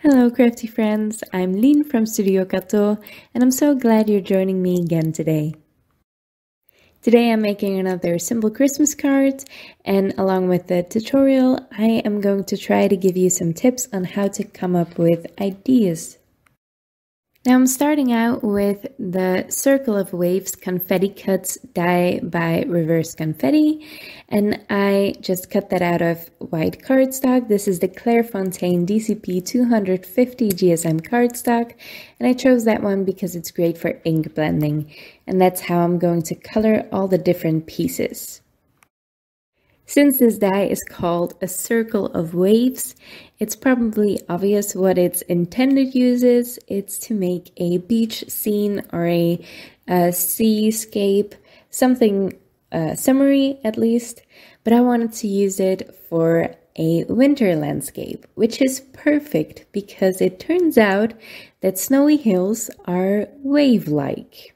Hello crafty friends, I'm Lynn from Studio Kato and I'm so glad you're joining me again today. Today I'm making another simple Christmas card, and along with the tutorial I am going to try to give you some tips on how to come up with ideas. Now I'm starting out with the Circle of Waves Confetti Cuts die by Reverse Confetti, and I just cut that out of white cardstock. This is the Clairefontaine DCP 250 GSM cardstock, and I chose that one because it's great for ink blending, and that's how I'm going to color all the different pieces. Since this die is called a Circle of Waves, it's probably obvious what its intended use is. It's to make a beach scene or a seascape, something summery at least, but I wanted to use it for a winter landscape, which is perfect because it turns out that snowy hills are wave-like.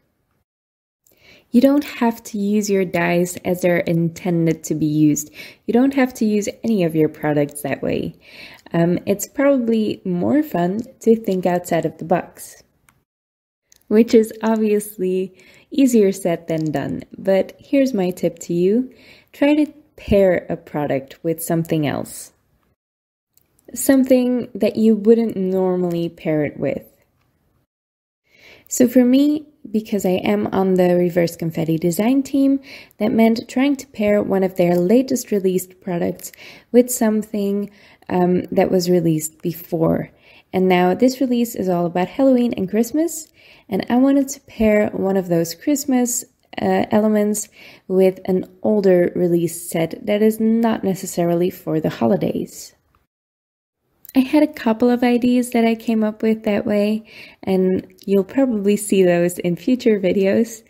You don't have to use your dies as they're intended to be used. You don't have to use any of your products that way. It's probably more fun to think outside of the box, which is obviously easier said than done. But here's my tip to you. Try to pair a product with something else. Something that you wouldn't normally pair it with. So for me, because I am on the Reverse Confetti design team, that meant trying to pair one of their latest released products with something that was released before. And now this release is all about Halloween and Christmas, and I wanted to pair one of those Christmas elements with an older release set that is not necessarily for the holidays. I had a couple of ideas that I came up with that way, and you'll probably see those in future videos,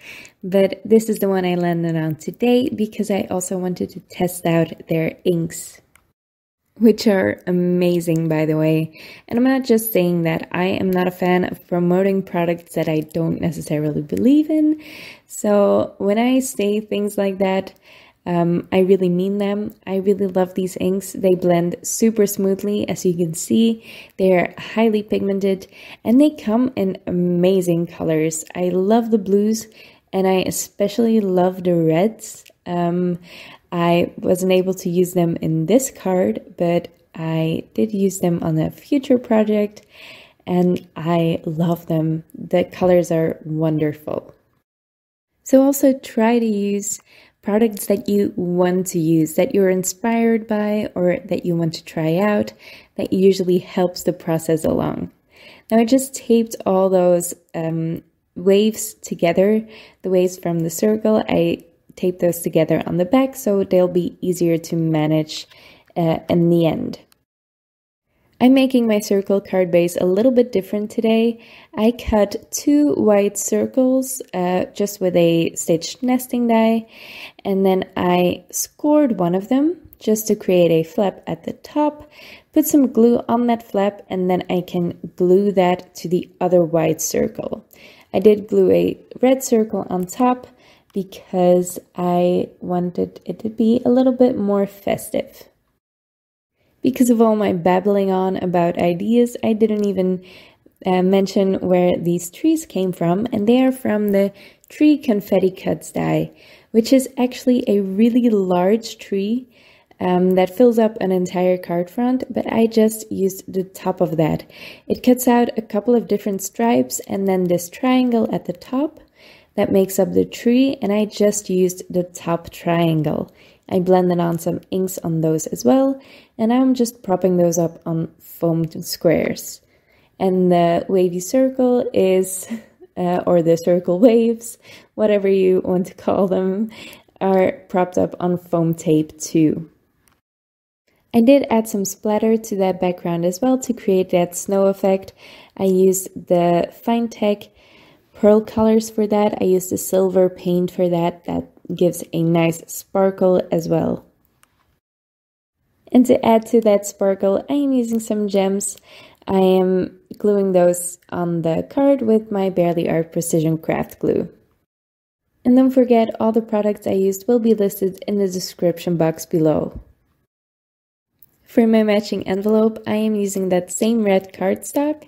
but this is the one I landed on today because I also wanted to test out their inks, which are amazing, by the way. And I'm not just saying that. I am not a fan of promoting products that I don't necessarily believe in, so when I say things like that, I really mean them. I really love these inks. They blend super smoothly, as you can see. They're highly pigmented and they come in amazing colors. I love the blues and I especially love the reds. I wasn't able to use them in this card, but I did use them on a future project and I love them. The colors are wonderful. So also try to use products that you want to use, that you're inspired by, or that you want to try out. That usually helps the process along. Now I just taped all those waves together, the waves from the circle. I taped those together on the back so they'll be easier to manage in the end. I'm making my circle card base a little bit different today. I cut 2 white circles just with a stitched nesting die, and then I scored one of them just to create a flap at the top, put some glue on that flap, and then I can glue that to the other white circle. I did glue a red circle on top because I wanted it to be a little bit more festive. Because of all my babbling on about ideas, I didn't even mention where these trees came from, and they are from the Tree Confetti Cuts die, which is actually a really large tree that fills up an entire card front, but I just used the top of that. It cuts out a couple of different stripes and then this triangle at the top that makes up the tree, and I just used the top triangle. I blended on some inks on those as well, and I'm just propping those up on foamed squares. And the wavy circle is, or the circle waves, whatever you want to call them, are propped up on foam tape too. I did add some splatter to that background as well to create that snow effect. I used the Finetec Pearl colors for that. I used the silver paint for that. That gives a nice sparkle as well. And to add to that sparkle, I am using some gems. I am gluing those on the card with my Barely Art Precision Craft glue. And don't forget, all the products I used will be listed in the description box below. For my matching envelope, I am using that same red cardstock,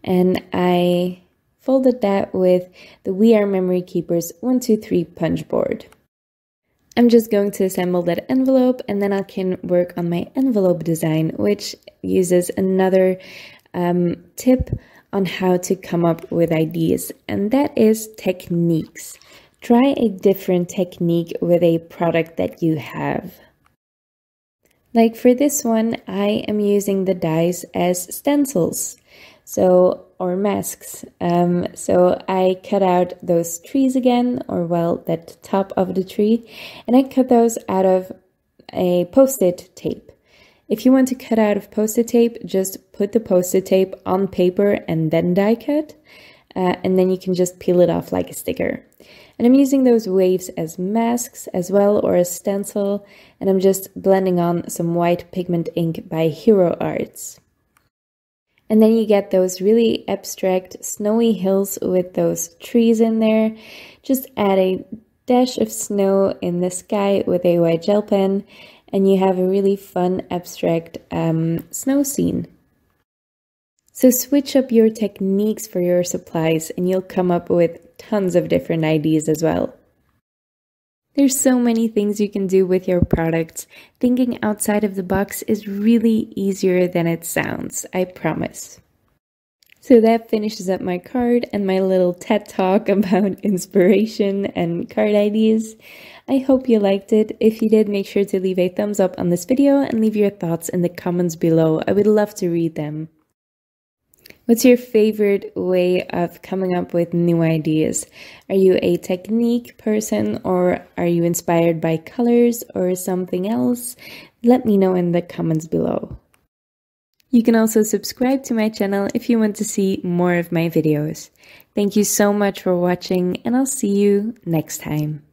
and I folded that with the We Are Memory Keepers 123 punch board. I'm just going to assemble that envelope, and then I can work on my envelope design, which uses another tip on how to come up with ideas, and that is techniques. Try a different technique with a product that you have. Like for this one, I am using the dies as stencils, or masks. So I cut out those trees again, or well, that top of the tree, and I cut those out of a post-it tape. If you want to cut out of post-it tape, just put the post-it tape on paper and then die cut, and then you can just peel it off like a sticker. And I'm using those waves as masks as well, or a stencil, and I'm just blending on some white pigment ink by Hero Arts. And then you get those really abstract snowy hills with those trees in there. Just add a dash of snow in the sky with a white gel pen, and you have a really fun abstract snow scene. So switch up your techniques for your supplies and you'll come up with tons of different ideas as well. There's so many things you can do with your products. Thinking outside of the box is really easier than it sounds, I promise. So that finishes up my card and my little TED talk about inspiration and card ideas. I hope you liked it. If you did, make sure to leave a thumbs up on this video and leave your thoughts in the comments below. I would love to read them. What's your favorite way of coming up with new ideas? Are you a technique person, or are you inspired by colors or something else? Let me know in the comments below. You can also subscribe to my channel if you want to see more of my videos. Thank you so much for watching, and I'll see you next time.